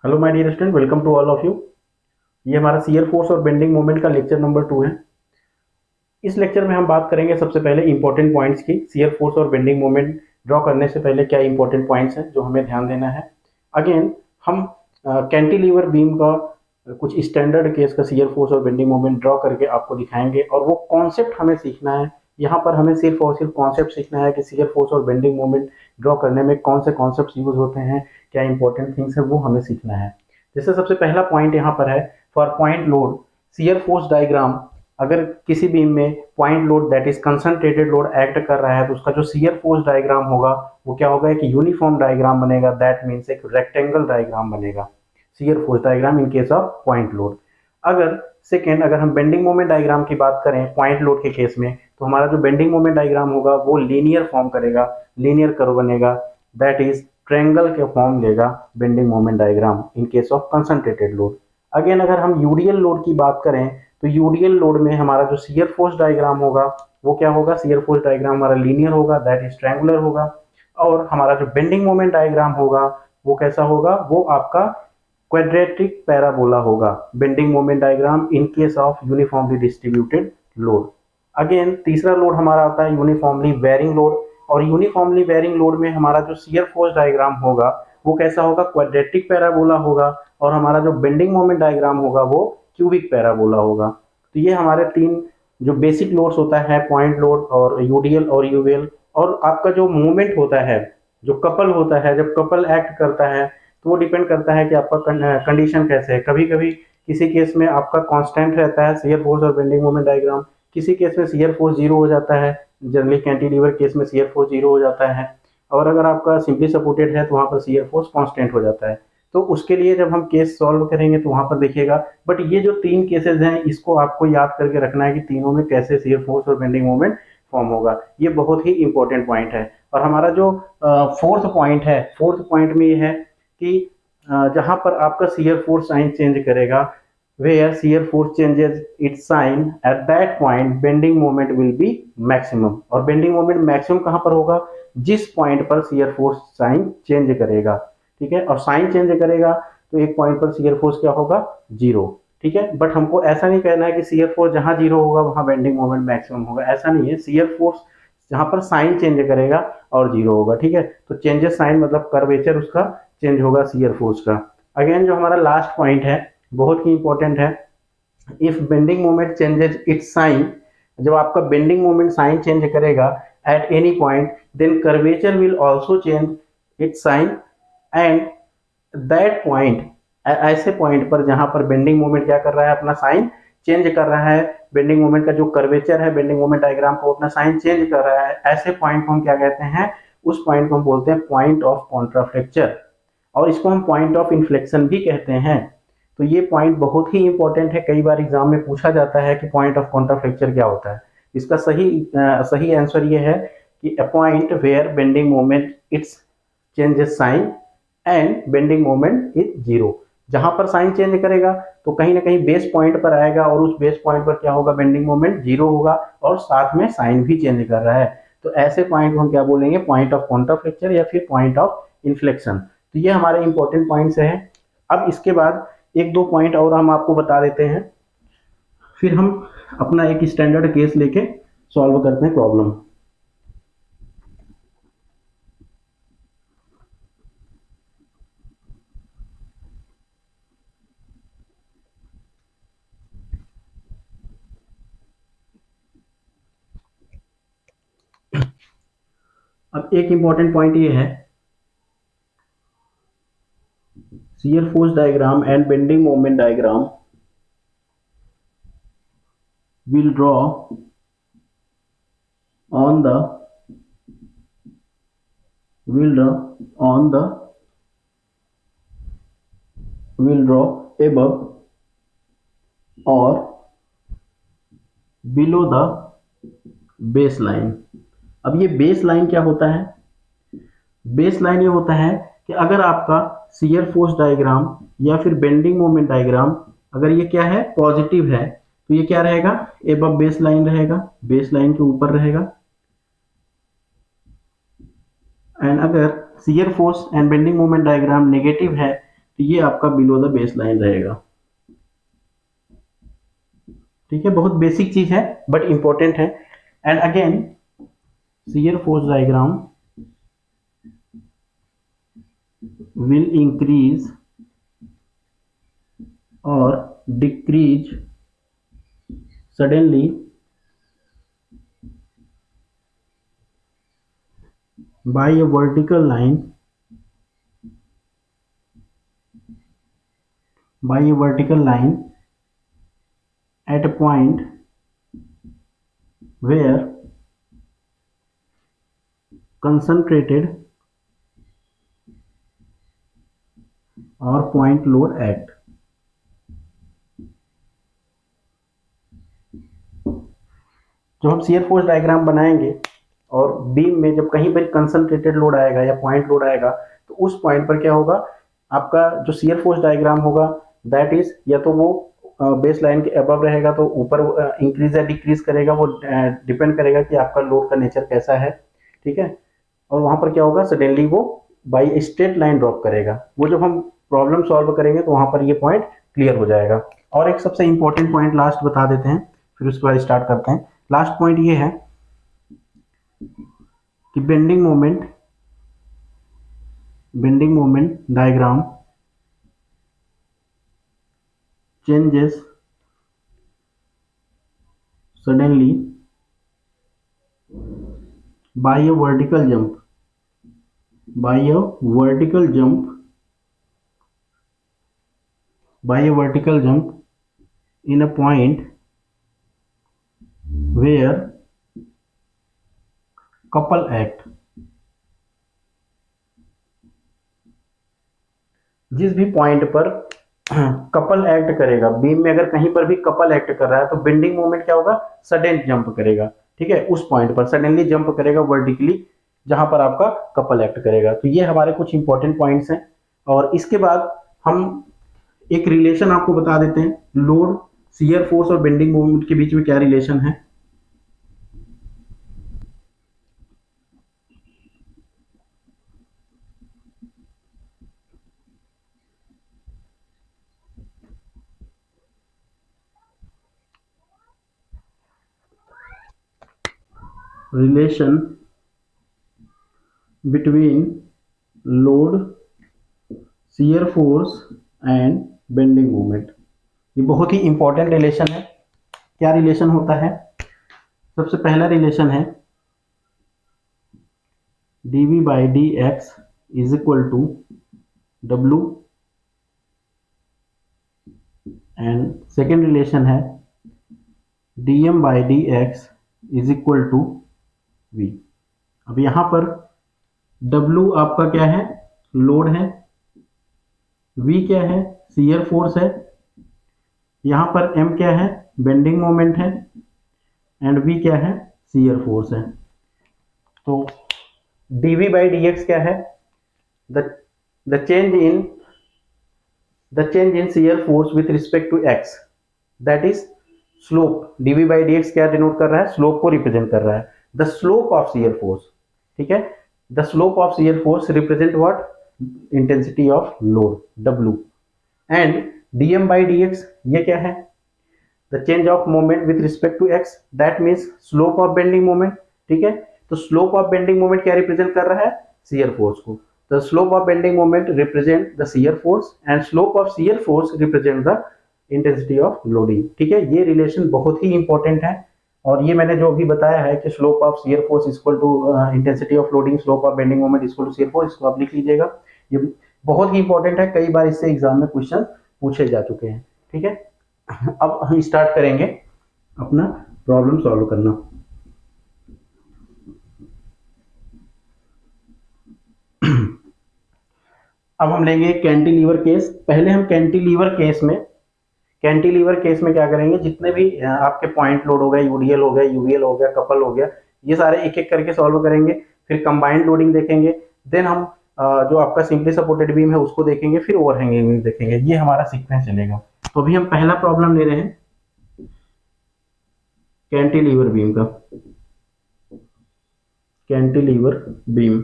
Hello my dear student, welcome to all of you. ये हमारा shear force और bending moment का lecture number 2 है। इस लेक्चर में हम बात करेंगे सबसे पहले इंपॉर्टेंट पॉइंट्स की। शियर फोर्स और बेंडिंग मोमेंट ड्रॉ करने से पहले क्या इंपॉर्टेंट पॉइंट्स हैं जो हमें ध्यान देना है। अगेन हम कैंटिलीवर बीम का कुछ स्टैंडर्ड केस का शियर फोर्स और बेंडिंग मोमेंट ड्रॉ करके आपको दिखाएंगे, और वो कॉन्सेप्ट हमें सीखना है। यहाँ पर हमें सिर्फ और सिर्फ कॉन्सेप्ट सीखना है कि शियर फोर्स और बेंडिंग मोमेंट ड्रॉ करने में कौन से कॉन्सेप्ट यूज होते हैं, क्या इंपॉर्टेंट थिंग्स है वो हमें सीखना है। जैसे सबसे पहला पॉइंट यहाँ पर है, for point load shear force diagram. अगर किसी बीम में point load that is concentrated load act कर रहा है तो उसका जो शियर फोर्स डायग्राम होगा वो क्या होगा, एक यूनिफॉर्म डायग्राम बनेगा। दैट मीन्स एक रेक्टेंगल डायग्राम बनेगा, shear force diagram in case of point load. अगर सेकेंड, अगर हम बेंडिंग मोमेंट डायग्राम की बात करें पॉइंट लोड के केस में, तो हमारा जो बेंडिंग मोमेंट डायग्राम होगा वो लीनियर फॉर्म करेगा, लीनियर कर्व बनेगा। दैट इज ट्रायंगल के फॉर्म लेगा bending moment diagram in case of concentrated load. Again अगर हम यूडीएल लोड की बात करें तो यूडीएल लोड में हमारा जो शियर फोर्स डायग्राम होगा वो क्या होगा, शियर फोर्स डायग्राम हमारा लीनियर होगा, दैट इज ट्रायंगुलर होगा। और हमारा जो बेंडिंग मोमेंट डायग्राम होगा वो कैसा होगा, वो आपका क्वाड्रेटिक पैराबोला होगा bending moment diagram in case of uniformly distributed load. Again तीसरा लोड हमारा आता है यूनिफॉर्मली वेरिंग लोड, और यूनिफॉर्मली वेरिंग लोड में हमारा जो शियर फोर्स डायग्राम होगा वो कैसा होगा, क्वाड्रेटिक पैराबोला होगा। और हमारा जो बेंडिंग मोमेंट डायग्राम होगा वो क्यूबिक पैराबोला होगा। तो ये हमारे तीन जो बेसिक लोड्स होता है, पॉइंट लोड और यूडीएल और यूएल। और आपका जो मूवमेंट होता है, जो कपल होता है, जब कपल एक्ट करता है तो वो डिपेंड करता है कि आपका कंडीशन कैसे है। कभी कभी किसी केस में आपका कांस्टेंट रहता है शियर फोर्स और बेंडिंग मोमेंट डायग्राम, किसी केस में शियर फोर्स जीरो हो जाता है। जनरली कैंटिलीवर केस में शियर फोर्स जीरो हो जाता है, और अगर आपका सिंपली सपोर्टेड है तो वहाँ पर शियर फोर्स कांस्टेंट हो जाता है। तो उसके लिए जब हम केस सॉल्व करेंगे तो वहाँ पर देखिएगा। बट ये जो तीन केसेस हैं इसको आपको याद करके रखना है कि तीनों में कैसे शियर फोर्स और बेंडिंग मोमेंट फॉर्म होगा। ये बहुत ही इंपॉर्टेंट पॉइंट है। और हमारा जो फोर्थ पॉइंट है, फोर्थ पॉइंट में ये है कि जहां पर आपका शियर फोर्स साइन चेंज करेगा, where shear force changes its sign at that point bending moment will be maximum। और बेंडिंग मोमेंट मैक्सिमम कहां पर होगा, जिस पॉइंट पर शियर फोर्स साइन चेंज करेगा। ठीक है, और साइन चेंज करेगा तो एक पॉइंट पर शियर फोर्स क्या होगा, जीरो। ठीक है, बट हमको ऐसा नहीं कहना है कि शियर फोर्स जहां जीरो होगा वहां बेंडिंग मोमेंट मैक्सिमम होगा, ऐसा नहीं है। शियर फोर्स जहां पर साइन चेंज करेगा और जीरो होगा। ठीक है, तो चेंजेस साइन मतलब कर्वेचर उसका चेंज होगा शियर फोर्स का। अगेन जो हमारा लास्ट पॉइंट है बहुत ही इंपॉर्टेंट है, if bending moment changes its sign. जब आपका बेंडिंग मोमेंट साइन चेंज करेगा at any point, then curvature will also change its sign. And that point, ऐसे पॉइंट पर जहां पर बेंडिंग मोमेंट क्या कर रहा है, अपना साइन चेंज कर रहा है, बेंडिंग मोमेंट का जो कर्वेचर है बेंडिंग मोमेंट डायग्राम को अपना साइन चेंज कर रहा है, ऐसे पॉइंट को हम क्या कहते हैं, उस पॉइंट को हम बोलते हैं पॉइंट ऑफ कॉन्ट्राफ्लेक्चर। और इसको हम पॉइंट ऑफ इन्फ्लेक्शन भी कहते हैं। तो ये पॉइंट बहुत ही इंपॉर्टेंट है, कई बार एग्जाम में पूछा जाता है कि पॉइंट ऑफ कॉन्ट्राफ्लेक्चर क्या होता है। इसका सही आंसर ये है कि a point where bending moment its changes sign and bending moment is zero. जहां पर साइन चेंज करेगा तो कहीं ना कहीं बेस पॉइंट पर आएगा, और उस बेस पॉइंट पर क्या होगा, बेंडिंग मोमेंट जीरो होगा और साथ में साइन भी चेंज कर रहा है। तो ऐसे पॉइंट को हम क्या बोलेंगे, पॉइंट ऑफ कॉन्ट्राफ्लेक्चर या फिर पॉइंट ऑफ इन्फ्लेक्शन। तो ये हमारे इंपॉर्टेंट पॉइंट्स हैं। अब इसके बाद एक दो पॉइंट और हम आपको बता देते हैं, फिर हम अपना एक स्टैंडर्ड केस लेके सॉल्व करते हैं प्रॉब्लम। अब एक इंपॉर्टेंट पॉइंट ये है, shear force diagram and bending moment diagram will draw on the will draw on the will draw above or below the base line. अब ये बेस लाइन क्या होता है, बेस लाइन ये होता है कि अगर आपका शियर फोर्स डायग्राम या फिर बेंडिंग मोमेंट डायग्राम अगर ये क्या है, पॉजिटिव है, तो ये क्या रहेगा, एबव बेस लाइन रहेगा, बेस लाइन के ऊपर रहेगा। एंड अगर shear force and bending moment diagram negative है तो ये आपका बिलो द बेस लाइन रहेगा। ठीक है, बहुत बेसिक चीज है बट इंपॉर्टेंट है। And again shear force diagram will increase or decrease suddenly by a vertical line at a point where concentrated or point load act। जो हम शियर फोर्स डायग्राम बनाएंगे और बीम में जब कहीं पर कंसंट्रेटेड लोड आएगा या पॉइंट लोड आएगा तो उस पॉइंट पर क्या होगा, आपका जो शियर फोर्स डायग्राम होगा दैट इज या तो वो बेस लाइन के अबव रहेगा तो ऊपर इंक्रीज या डिक्रीज करेगा, वो डिपेंड करेगा कि आपका लोड का नेचर कैसा है। ठीक है, और वहां पर क्या होगा, सडनली वो बाई स्ट्रेट लाइन ड्रॉप करेगा। वो जब हम प्रॉब्लम सॉल्व करेंगे तो वहां पर ये पॉइंट क्लियर हो जाएगा। और एक सबसे इंपॉर्टेंट पॉइंट लास्ट बता देते हैं, फिर उसके बाद स्टार्ट करते हैं। लास्ट पॉइंट ये है कि bending moment diagram changes suddenly by a vertical jump in a point where couple act। जिस भी पॉइंट पर कपल एक्ट करेगा, बीम में अगर कहीं पर भी कपल एक्ट कर रहा है तो बेंडिंग मोमेंट क्या होगा, सडन जंप करेगा। ठीक है, उस पॉइंट पर सडनली जंप करेगा वर्टिकली जहां पर आपका कपल एक्ट करेगा। तो ये हमारे कुछ इंपॉर्टेंट पॉइंट्स हैं। और इसके बाद हम एक रिलेशन आपको बता देते हैं, लोड, शियर फोर्स और बेंडिंग मोमेंट के बीच में क्या रिलेशन है। Relation between load, shear force and bending moment, ये बहुत ही इंपॉर्टेंट रिलेशन है। क्या रिलेशन होता है, सबसे पहला रिलेशन है dv by d x is equal to डब्लू, एंड सेकेंड रिलेशन है dm by d x is equal to v। अब यहां पर w आपका क्या है, लोड है, v क्या है, शियर फोर्स है, यहां पर m क्या है, बेंडिंग मोमेंट है, एंड v क्या है, शियर फोर्स है। तो dv बाई dx क्या है, the change in shear force with respect to x, that is slope. dv by dx क्या डिनोट कर रहा है, स्लोप को रिप्रेजेंट कर रहा है। The slope of shear force, ठीक है, the slope of shear force represent what, intensity of load w। And dm by dx ये क्या है, the change of moment with respect to x, that means slope of bending moment. ठीक है, तो slope of bending moment क्या represent कर रहा है, शियर फोर्स को। The slope of bending moment represent the shear force and slope of shear force represent the intensity of loading. ठीक है, ये रिलेशन बहुत ही इंपॉर्टेंट है। और ये मैंने जो अभी बताया है कि slope of shear force equal to intensity of loading, slope of bending moment equal to shear force, इसको आप लिख लीजिएगा। ये बहुत ही इंपॉर्टेंट है, कई बार इससे एग्जाम में क्वेश्चन पूछे जा चुके हैं। ठीक है, अब हम स्टार्ट करेंगे अपना प्रॉब्लम सॉल्व करना। अब हम लेंगे कैंटिलीवर केस। पहले हम कैंटिलीवर केस में क्या करेंगे, जितने भी आपके पॉइंट लोड हो गए, यूडीएल हो गया, यूवीएल हो गया, कपल हो गया, ये सारे एक एक करके सॉल्व करेंगे। फिर कंबाइंड लोडिंग देखेंगे, देन हम जो आपका सिंपली सपोर्टेड बीम है उसको देखेंगे, फिर ओवरहैंगिंग बीम देखेंगे। ये हमारा सीक्वेंस चलेगा। तो अभी हम पहला प्रॉब्लम ले रहे हैं कैंटिलीवर बीम का, कैंटिलीवर बीम।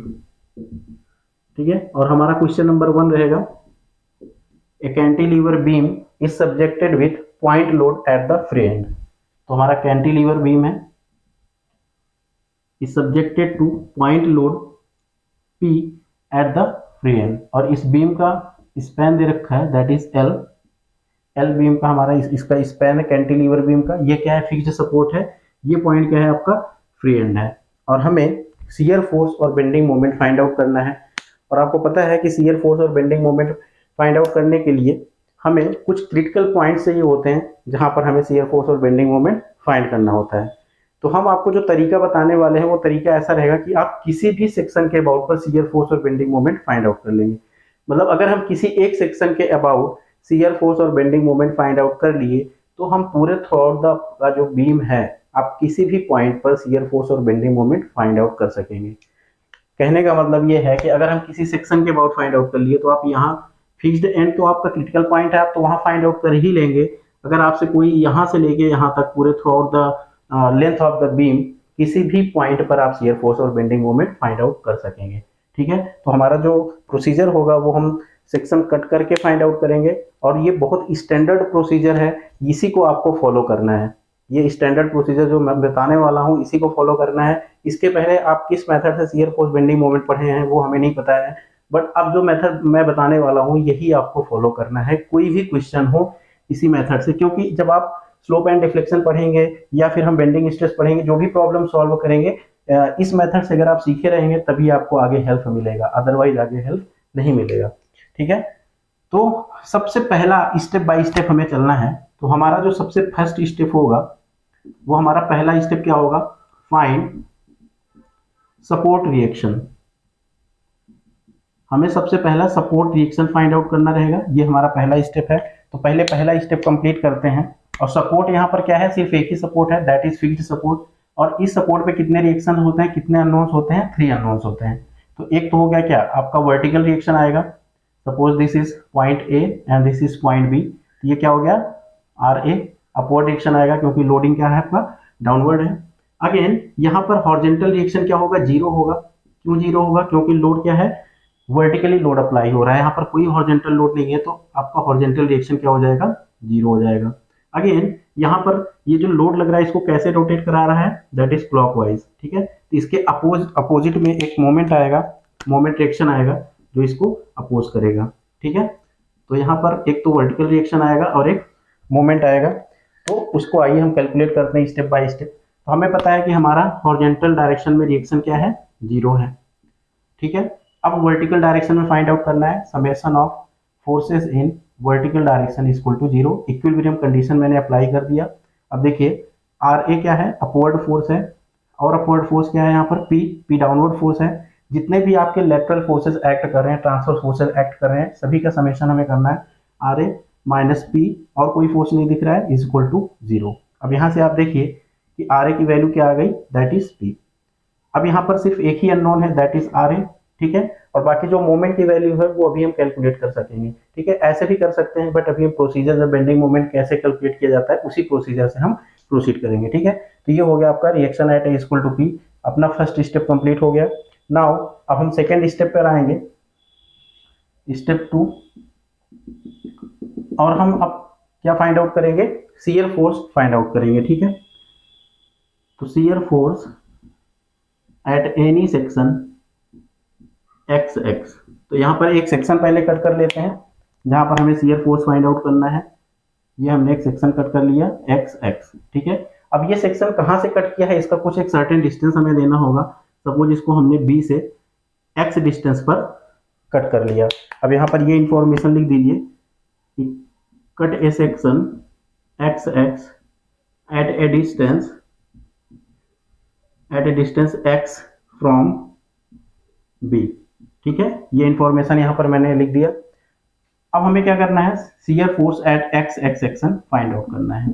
ठीक है, और हमारा क्वेश्चन नंबर 1 रहेगा ए cantilever beam is subjected with point load at the free and. तो हमारा कैंटिलीवर बीम है, is subjected two point load P at the free and, और इस बीम का स्पैन दे रखा है that is L। L beam का हमारा इसका स्पैन है कैंटिलीवर बीम का। ये क्या है, फिक्स्ड सपोर्ट है। ये पॉइंट क्या है, आपका फ्री एंड है। और हमें शियर फोर्स और बेंडिंग मोमेंट फाइंड आउट करना है। और आपको पता है कि शियर फोर्स और बेंडिंग मोमेंट फाइंड आउट करने के लिए हमें कुछ क्रिटिकल पॉइंट्स चाहिए होते हैं जहां पर हमें शियर फोर्स और बेंडिंग मोमेंट फाइंड करना होता है। तो हम आपको जो तरीका बताने वाले हैं वो तरीका ऐसा रहेगा कि आप किसी भी सेक्शन के अबाउट पर शियर फोर्स और बेंडिंग मोमेंट फाइंड आउट कर लेंगे। मतलब अगर हम किसी एक सेक्शन के अबाउट शियर फोर्स और बेंडिंग मोमेंट फाइंड आउट कर लिए तो हम पूरे थ्रू आउट द जो बीम है आप किसी भी पॉइंट पर शियर फोर्स और बेंडिंग मोमेंट फाइंड आउट कर सकेंगे। कहने का मतलब ये है कि अगर हम किसी सेक्शन के अबाउट फाइंड आउट कर लिए तो आप यहाँ फिक्स्ड एंड तो आपका क्रिटिकल पॉइंट है, आप तो वहां फाइंड आउट कर ही लेंगे। अगर आपसे कोई यहाँ से लेके यहाँ तक पूरे through out the length of the beam किसी भी पॉइंट पर आप शियर फोर्स और बेंडिंग मोमेंट फाइंड आउट कर सकेंगे। ठीक है, तो हमारा जो प्रोसीजर होगा वो हम सेक्शन कट करके फाइंड आउट करेंगे, और ये बहुत स्टैंडर्ड प्रोसीजर है, इसी को आपको फॉलो करना है। ये स्टैंडर्ड प्रोसीजर जो मैं बताने वाला हूँ इसी को फॉलो करना है। इसके पहले आप किस मेथड से शियर फोर्स बेंडिंग मोमेंट पढ़े हैं वो हमें नहीं पता है, बट अब जो मेथड मैं बताने वाला हूँ यही आपको फॉलो करना है, कोई भी क्वेश्चन हो इसी मेथड से। क्योंकि जब आप स्लोप एंड डिफ्लेक्शन पढ़ेंगे या फिर हम बेंडिंग स्ट्रेस पढ़ेंगे, जो भी प्रॉब्लम सॉल्व करेंगे इस मेथड से अगर आप सीखे रहेंगे तभी आपको आगे हेल्प मिलेगा, अदरवाइज आगे हेल्प नहीं मिलेगा। ठीक है, तो सबसे पहला स्टेप बाय स्टेप हमें चलना है। तो हमारा जो सबसे फर्स्ट स्टेप होगा वो हमारा पहला स्टेप क्या होगा, फाइंड सपोर्ट रिएक्शन। हमें सबसे पहला सपोर्ट रिएक्शन फाइंड आउट करना रहेगा, ये हमारा पहला स्टेप है। तो पहले पहला स्टेप कंप्लीट करते हैं। और सपोर्ट यहाँ पर क्या है, सिर्फ एक ही सपोर्ट है दैट इज फिक्स्ड सपोर्ट। और इस सपोर्ट पे कितने रिएक्शन होते हैं, कितने अननोन्स होते हैं, 3 अननोन्स होते हैं। तो एक तो हो गया क्या, आपका वर्टिकल रिएक्शन आएगा। Suppose this is point A and this is point B, तो ये क्या हो गया आर ए। अपवर्ड रिएक्शन आएगा क्योंकि लोडिंग क्या है आपका, डाउनवर्ड है। अगेन यहाँ पर हॉरिजॉन्टल रिएक्शन क्या होगा, जीरो होगा। क्यों जीरो होगा, क्योंकि लोड क्या है, वर्टिकली लोड अप्लाई हो रहा है, यहाँ पर कोई हॉरिजॉन्टल लोड नहीं है, तो आपका हॉरिजॉन्टल रिएक्शन क्या हो जाएगा, जीरो हो जाएगा। अगेन यहाँ पर ये जो लोड लग रहा है इसको कैसे रोटेट करा रहा है, दैट इज क्लॉकवाइज। ठीक है, तो इसके अपोजिट में एक मोमेंट आएगा, मोमेंट रिएक्शन आएगा जो इसको अपोज करेगा। ठीक है, तो यहाँ पर एक तो वर्टिकल रिएक्शन आएगा और एक मोमेंट आएगा। तो उसको आइए हम कैलकुलेट करते हैं स्टेप बाय स्टेप। तो हमें पता है कि हमारा हॉरिजॉन्टल डायरेक्शन में रिएक्शन क्या है, जीरो है। ठीक है, अब वर्टिकल डायरेक्शन में फाइंड आउट करना है summation of forces in vertical direction equal to zero. Equilibrium condition मैंने अप्लाई कर दिया। अब देखिए आर ए क्या है, अपवर्ड फोर्स है, और अपवर्ड फोर्स क्या है यहाँ पर, पी डाउनवर्ड फोर्स है। जितने भी आपके लेटरल फोर्सेस एक्ट कर रहे हैं, ट्रांसफर फोर्सेस एक्ट कर रहे हैं, सभी का समेशन हमें करना है आर ए माइनस पी, और कोई फोर्स नहीं दिख रहा है, इज इक्वल टू जीरो। अब यहाँ से आप देखिए कि आर ए की वैल्यू क्या आ गई, दैट इज पी। अब यहाँ पर सिर्फ एक ही अननोन है दैट इज आर ए। ठीक है, और बाकी जो मोमेंट की वैल्यू है वो अभी हम कैलकुलेट कर सकेंगे। ठीक है, ऐसे भी कर सकते हैं, बट अभी हम प्रोसीजर जब बेंडिंग मोमेंट कैसे कैलकुलेट किया जाता है उसी प्रोसीजर से हम प्रोसीड करेंगे। ठीक है, तो ये हो गया आपका reaction at A equal to P, अपना फर्स्ट स्टेप कंप्लीट हो गया। नाउ अब हम सेकेंड स्टेप पर आएंगे, स्टेप 2, और हम अब क्या फाइंड आउट करेंगे, शियर फोर्स फाइंड आउट करेंगे। ठीक है, तो shear force at any section x x. तो यहाँ पर एक सेक्शन पहले कट कर लेते हैं जहां पर हमें शियर फोर्स फाइंड आउट करना है। ये हमने एक सेक्शन कट कर लिया एक्स एक्स। ठीक है, अब ये सेक्शन कहाँ से कट किया है, इसका कुछ एक सर्टेन डिस्टेंस हमें देना होगा। सपोज इसको हमने बी से एक्स डिस्टेंस पर कट कर लिया। अब यहाँ पर ये इंफॉर्मेशन लिख दीजिए, cut a section x x at a distance x from B. ठीक है, ये इंफॉर्मेशन यहाँ पर मैंने लिख दिया। अब हमें क्या करना है, shear force at x x section find out करना है।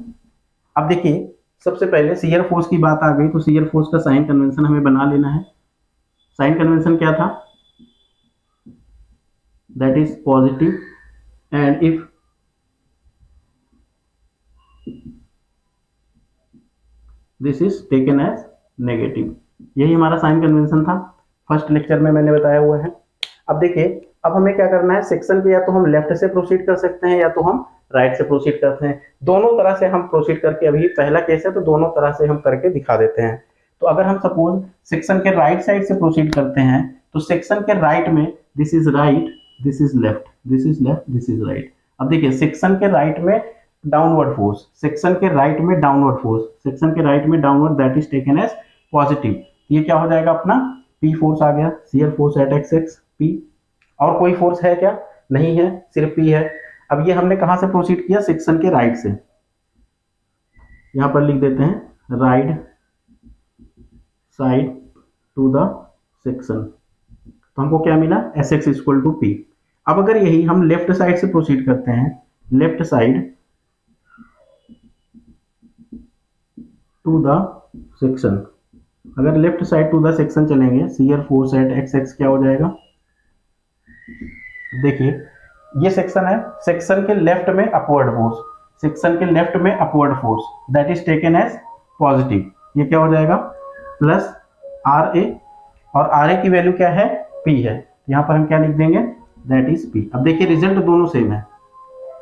अब देखिए सबसे पहले शियर फोर्स की बात आ गई तो शियर फोर्स का साइन कन्वेंशन हमें बना लेना है। साइन कन्वेंशन क्या था, that is positive and if this is taken as negative. यही हमारा साइन कन्वेंशन था, फर्स्ट लेक्चर में मैंने बताया हुआ है। अब देखिए अब हमें क्या करना है, सेक्शन के या तो हम लेफ्ट से प्रोसीड कर सकते हैं या तो हम राइट से प्रोसीड करते हैं। दोनों तरह से हम प्रोसीड करके, अभी पहला केस है तो दोनों तरह से हम करके दिखा देते हैं। तो अगर हम सपोज सेक्शन के राइट साइड से प्रोसीड करते हैं तो सेक्शन के राइट में this is right, this is left, this is left, this is right. अब देखिए सेक्शन के राइट में डाउनवर्ड फोर्स, सेक्शन के राइट में डाउनवर्ड फोर्स, सेक्शन के राइट में downward, that is taken as positive. ये क्या हो जाएगा अपना पी फोर्स आ गया, shear force at x x P. और कोई फोर्स है क्या? नहीं है, सिर्फ पी है। अब ये हमने कहां से प्रोसीड किया? सेक्शन के राइट से। यहां पर लिख देते हैं right side to the section, तो हमको क्या मिला? S x equal to P. अब अगर यही हम लेफ्ट साइड से प्रोसीड करते हैं, left side to the section, अगर left side to the section चलेंगे, shear force at x X क्या हो जाएगा? देखिए ये सेक्शन है, सेक्शन के लेफ्ट में अपवर्ड फोर्स, सेक्शन के लेफ्ट में upward force that is taken as positive. ये क्या हो जाएगा? प्लस आर ए, और आर ए की वैल्यू क्या है? पी है। यहां पर हम क्या लिख देंगे? That is P. अब देखिए रिजल्ट दोनों सेम है,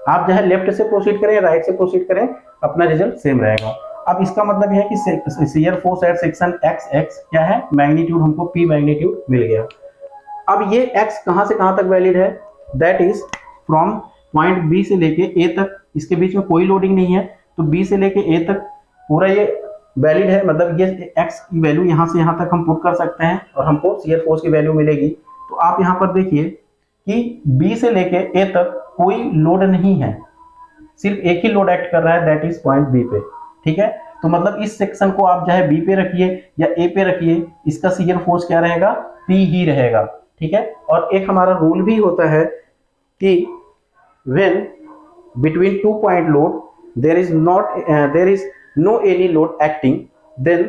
आप चाहे लेफ्ट से प्रोसीड करें राइट से प्रोसीड करें, अपना रिजल्ट सेम रहेगा। अब इसका मतलब यह है कि shear force eight section x X क्या है? मैग्नीट्यूड, हमको पी मैग्नीट्यूड मिल गया। अब ये एक्स कहां से कहां तक वैलिड है? That is from point B से लेके ए तक, इसके बीच में कोई लोडिंग नहीं है, तो बी से लेके ए तक पूरा ये वैलिड है। मतलब ये एक्स की वैल्यू यहां से यहां तक हम पुट कर सकते हैं और हमको शियर फोर्स की वैल्यू मिलेगी। तो आप यहां पर देखिए कि बी से लेके ए तक कोई लोड नहीं है, सिर्फ एक ही लोड एक्ट कर रहा है, दैट इज पॉइंट बी पे। ठीक है, तो मतलब इस सेक्शन को आप चाहे बी पे रखिए या ए पे रखिए, इसका शियर फोर्स क्या रहेगा? पी ही रहेगा। ठीक है, और एक हमारा रूल भी होता है कि when between 2 point load there is no any load acting, then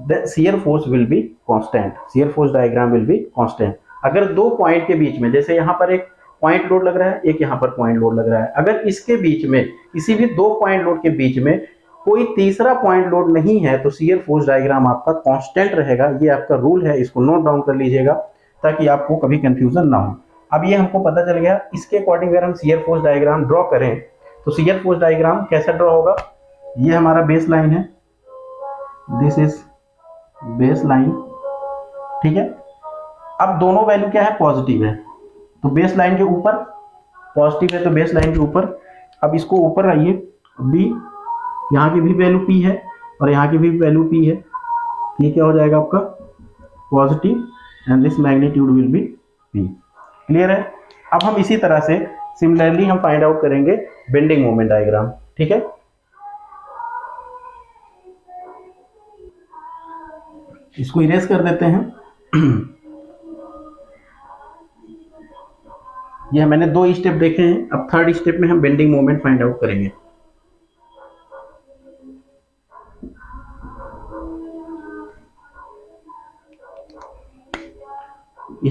the shear force will be constant, shear force diagram will be constant। अगर दो पॉइंट के बीच में, जैसे यहाँ पर एक पॉइंट लोड लग रहा है, एक यहाँ पर पॉइंट लोड लग रहा है, अगर इसके बीच में किसी भी दो पॉइंट लोड के बीच में कोई तीसरा पॉइंट लोड नहीं है तो shear force डायग्राम आपका कांस्टेंट रहेगा। ये आपका रूल है, इसको नोट डाउन कर लीजिएगा ताकि आपको कभी कंफ्यूजन ना हो। अब ये हमको पता चल गया, इसके अकॉर्डिंग अगर हम शियर फोर्स डायग्राम ड्रॉ करें तो शियर फोर्स डायग्राम कैसा ड्रॉ होगा? ये हमारा बेस लाइन है, दिस इज बेस लाइन। ठीक है, अब दोनों वैल्यू क्या है? पॉजिटिव है, तो बेस लाइन के ऊपर पॉजिटिव है, तो बेस लाइन के ऊपर। अब इसको ऊपर आइए, बी, यहाँ की भी वैल्यू पी है और यहाँ की भी वैल्यू पी है, ये क्या हो जाएगा आपका? Positive, and this magnitude will be P. Clear है? अब हम इसी तरह से सिमिलरली हम फाइंड आउट करेंगे बेंडिंग मोमेंट डायग्राम। ठीक है, इसको इरेज कर देते हैं। ये मैंने दो स्टेप देखे हैं, अब थर्ड स्टेप में हम बेंडिंग मोमेंट फाइंड आउट करेंगे।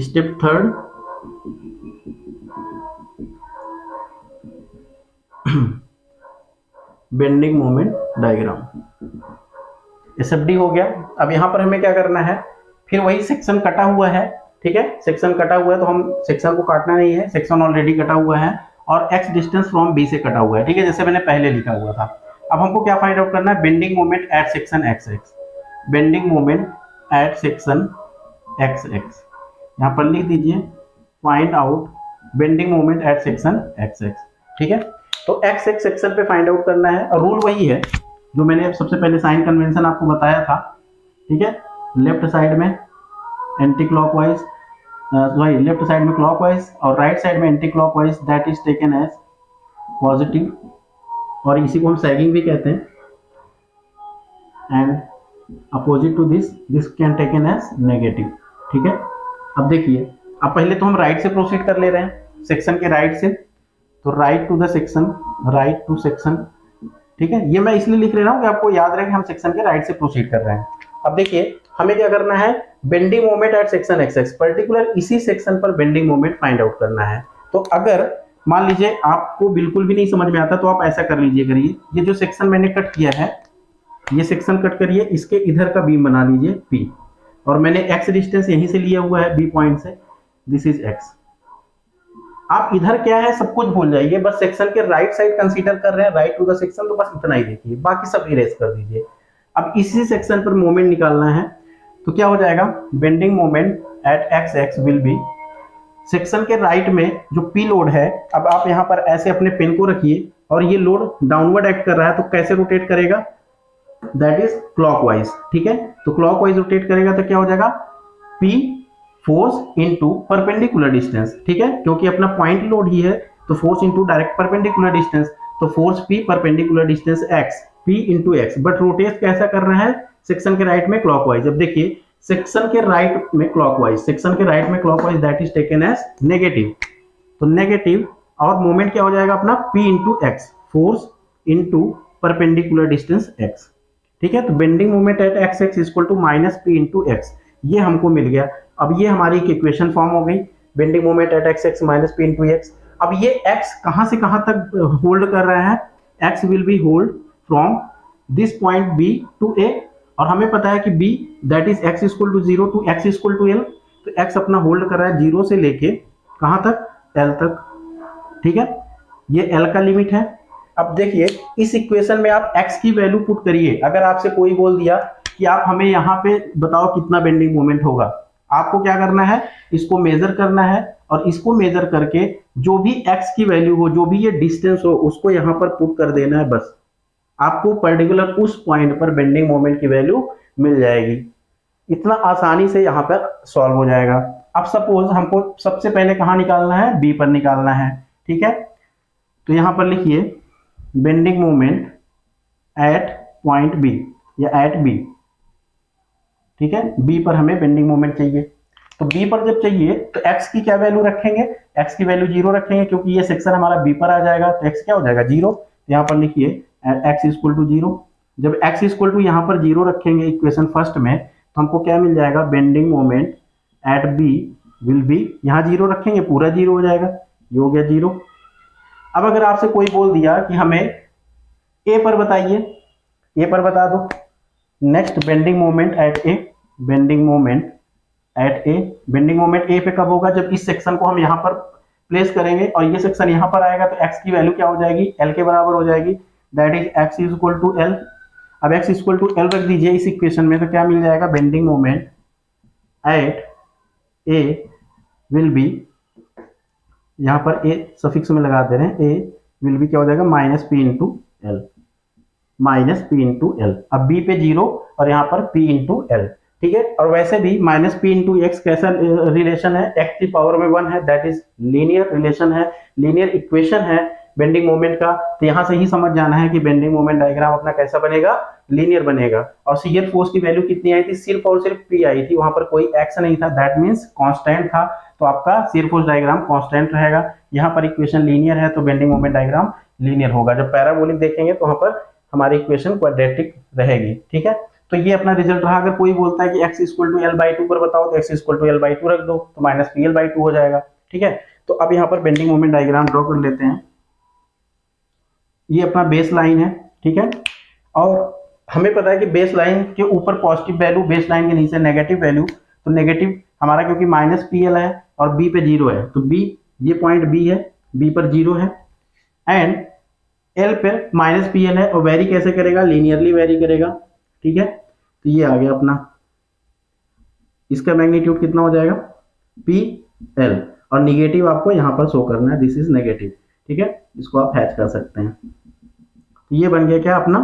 Step third, bending moment diagram. SFD हो गया। अब यहां पर हमें क्या करना है? फिर वही सेक्शन कटा हुआ है। ठीक है, सेक्शन कटा हुआ है तो हम सेक्शन को काटना नहीं है, सेक्शन ऑलरेडी कटा हुआ है और एक्स डिस्टेंस फ्रॉम बी से कटा हुआ है। ठीक है, जैसे मैंने पहले लिखा हुआ था। अब हमको क्या फाइंड आउट करना है? Bending moment eight section x x, bending moment eight section x x. यहाँ पर लिख दीजिए find out bending moment eight section x x. ठीक है, तो एक्स एक्स सेक्शन पे फाइंड आउट करना है और रूल वही है जो मैंने सबसे पहले साइन कन्वेंशन आपको बताया था। ठीक है, लेफ्ट साइड में anti clockwise, sorry left side में क्लॉकवाइज और राइट साइड में anti clockwise, that is taken as positive, और इसी को हम सैगिंग भी कहते हैं। And opposite to this can taken as negative. ठीक है, अब देखिए, अब पहले तो हम राइट से प्रोसीड कर ले रहे हैं, सेक्शन के राइट से, तो right to the section, right to section. ठीक है, ये मैं इसलिए लिख रहा हूं कि आपको याद रहे कि हम सेक्शन के राइट से प्रोसीड कर रहे हैं। अब देखिए हमें क्या करना है? Bending moment eight section x x, particular इसी सेक्शन पर बेंडिंग मोमेंट फाइंड आउट करना है। तो अगर मान लीजिए आपको बिल्कुल भी नहीं समझ में आता तो आप ऐसा कर लीजिए, करिए, ये जो सेक्शन मैंने कट किया है, ये सेक्शन कट करिए, इसके इधर का बीम बना लीजिए पी, और मैंने एक्स डिस्टेंस यहीं से लिया हुआ है बी पॉइंट से, दिस इज एक्स। आप इधर क्या है सब कुछ भूल जाइए, बस सेक्शन के राइट साइड कंसीडर कर रहे हैं, राइट टू द सेक्शन, तो बस इतना ही देखिए, बाकी सब इरेज कर दीजिए। अब इसी सेक्शन पर मोमेंट निकालना है, तो क्या हो जाएगा, bending moment at x x will be, section के राइट में जो पी लोड है, अब आप यहाँ पर ऐसे अपने पेन को रखिए और ये लोड डाउनवर्ड एक्ट कर रहा है, तो कैसे रोटेट करेगा, दैट इज क्लॉकवाइज, ठीक है। तो क्लॉकवाइज रोटेट करेगा तो क्या हो जाएगा, P force into perpendicular distance, ठीक है, क्योंकि अपना पॉइंट लोड ही है, तो force into direct perpendicular distance, तो force P perpendicular distance x, P into x, but rotate कैसा कर रहा है, सेक्शन के राइट में क्लॉकवाइज। अब देखिए सेक्शन के राइट में क्लॉकवाइज, सेक्शन के राइट में clockwise, that is taken as negative, तो नेगेटिव, और मोमेंट क्या हो जाएगा अपना P into x, force into perpendicular distance x, ठीक है। तो bending moment at x x equal to minus P into x, ये हमको मिल गया। अब ये हमारी एक इक्वेशन फॉर्म हो गई, bending moment at x x minus P into x. अब ये x कहां से कहां तक होल्ड कर रहा है, x will be hold from this point b to a, और हमें पता है कि b that is x equal to 0 to x equal to l, तो x अपना होल्ड कर रहा है 0 से लेके कहां तक, l तक, ठीक है, ये l का लिमिट है। अब देखिए इस इक्वेशन में आप x की वैल्यू पुट करिए, अगर आपसे कोई बोल दिया कि आप हमें यहाँ पे बताओ कितना बेंडिंग मोमेंट होगा, आपको क्या करना है, इसको मेजर करना है, और इसको मेजर करके जो भी x की वैल्यू हो, जो भी ये डिस्टेंस हो, उसको यहाँ पर पुट कर देना है, बस आपको पर्टिकुलर उस पॉइंट पर बेंडिंग मोमेंट की वैल्यू मिल जाएगी। इतना आसानी से यहाँ पर सॉल्व हो जाएगा। अब सपोज हमको सबसे पहले कहाँ निकालना है, बी पर निकालना है, ठीक है। तो यहाँ पर लिखिए bending moment at point B या एट बी, ठीक है, बी पर हमें बेंडिंग मोमेंट चाहिए। तो बी पर जब चाहिए तो एक्स की क्या वैल्यू रखेंगे, एक्स की वैल्यू 0 रखेंगे, क्योंकि ये सेक्शन हमारा बी पर आ जाएगा, तो एक्स क्या हो जाएगा 0, यहाँ पर लिखिए एक्स इक्वल टू 0। जब एक्स इक्वल टू यहाँ पर 0 रखेंगे इक्वेशन फर्स्ट में, तो हमको क्या मिल जाएगा, bending moment at B will be, यहाँ 0 रखेंगे पूरा 0 हो जाएगा, ये हो गया 0। अब अगर आपसे कोई बोल दिया कि हमें ए पर बताइए, ए पर बता दो, next bending moment at A, bending moment at A, bending moment A पे कब होगा, जब इस सेक्शन को हम यहाँ पर प्लेस करेंगे और ये सेक्शन यहाँ पर आएगा, तो x की वैल्यू क्या हो जाएगी, l के बराबर हो जाएगी, that is x is equal to l। अब x इक्वल टू l रख दीजिए इस इक्वेशन में, तो क्या मिल जाएगा, bending moment eight a will be, यहाँ पर a सफिक्स में लगा दे रहे हैं, a विल बी क्या हो जाएगा, minus P into L, minus P into L. अब b पे 0 और यहाँ पर p इंटू एल, ठीक है। और वैसे भी माइनस पी इंटू एक्स कैसा रिलेशन है, एक्स की पावर में 1 है, दैट इज लीनियर रिलेशन है, लीनियर इक्वेशन है बेंडिंग मोमेंट का। तो यहाँ से ही समझ जाना है कि बेंडिंग मोमेंट डायग्राम अपना कैसा बनेगा, लीनियर बनेगा। और शियर फोर्स की वैल्यू कितनी आई थी, सिर्फ और सिर्फ पी आई थी, वहां पर कोई एक्स नहीं था, दैट मीन्स कांस्टेंट था, तो आपका शियर फोर्स डायग्राम कांस्टेंट रहेगा। यहाँ पर इक्वेशन लीनियर है, तो बेंडिंग मोमेंट डायग्राम लीनियर होगा। जब पैराबोलिक देखेंगे तो वहां पर हमारी इक्वेशन क्वाड्रेटिक रहेगी, ठीक है। तो ये अपना रिजल्ट रहा। अगर कोई बोलता है कि x equal to l by two पर बताओ, तो x equal to l by two रख दो, तो minus P l by two हो जाएगा, ठीक है। तो अब यहाँ पर बेंडिंग मोमेंट डायग्राम ड्रॉ कर लेते हैं। ये अपना बेस लाइन है, ठीक है, और हमें पता है कि बेस लाइन के ऊपर पॉजिटिव वैल्यू, बेस लाइन के नीचे नेगेटिव वैल्यू, तो नेगेटिव हमारा क्योंकि माइनस पी एल है और बी पे 0 है, तो बी, ये पॉइंट बी है, बी पर 0 है, एंड एल पर माइनस पी एल है, और वेरी कैसे करेगा, लीनियरली वेरी करेगा, ठीक है। तो ये आ गया अपना, इसका मैग्नीट्यूड कितना हो जाएगा, पी एल, और निगेटिव आपको यहाँ पर शो करना है, दिस इज नेगेटिव, ठीक है, इसको आप हैच कर सकते हैं। तो ये बन गया क्या अपना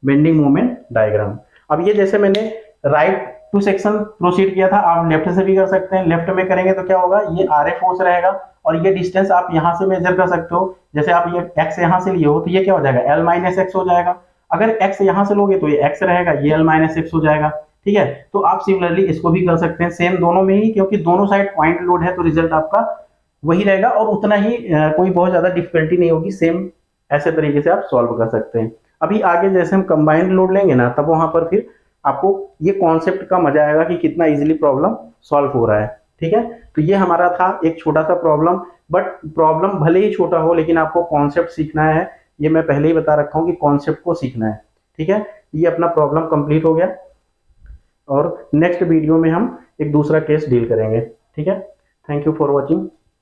बेंडिंग मोमेंट डायग्राम। अब ये जैसे मैंने राइट टू सेक्शन प्रोसीड किया था, आप लेफ्ट से भी कर सकते हैं। लेफ्ट में करेंगे तो क्या होगा, ये आर ए फोर्स रहेगा, और ये डिस्टेंस आप यहाँ से मेजर कर सकते हो। जैसे आप ये एक्स यहाँ से लिए हो, तो ये क्या हो जाएगा, एल माइनस एक्स हो जाएगा। अगर x यहाँ से लोगे तो ये x रहेगा, ये l माइनस एक्स हो जाएगा, ठीक है। तो आप सिमिलरली इसको भी कर सकते हैं, सेम दोनों में ही, क्योंकि दोनों साइड पॉइंट लोड है, तो रिजल्ट आपका वही रहेगा, और उतना ही कोई बहुत ज्यादा डिफिकल्टी नहीं होगी। सेम ऐसे तरीके से आप सॉल्व कर सकते हैं। अभी आगे जैसे हम कंबाइंड लोड लेंगे ना, तब वहां पर फिर आपको ये कॉन्सेप्ट का मजा आएगा कि कितना इजीली प्रॉब्लम सॉल्व हो रहा है, ठीक है। तो ये हमारा था एक छोटा सा प्रॉब्लम, बट प्रॉब्लम भले ही छोटा हो, लेकिन आपको कॉन्सेप्ट सीखना है। ये मैं पहले ही बता रखा हूँ कि कॉन्सेप्ट को सीखना है, ठीक है। ये अपना प्रॉब्लम कंप्लीट हो गया, और नेक्स्ट वीडियो में हम एक दूसरा केस डील करेंगे, ठीक है। Thank you for watching.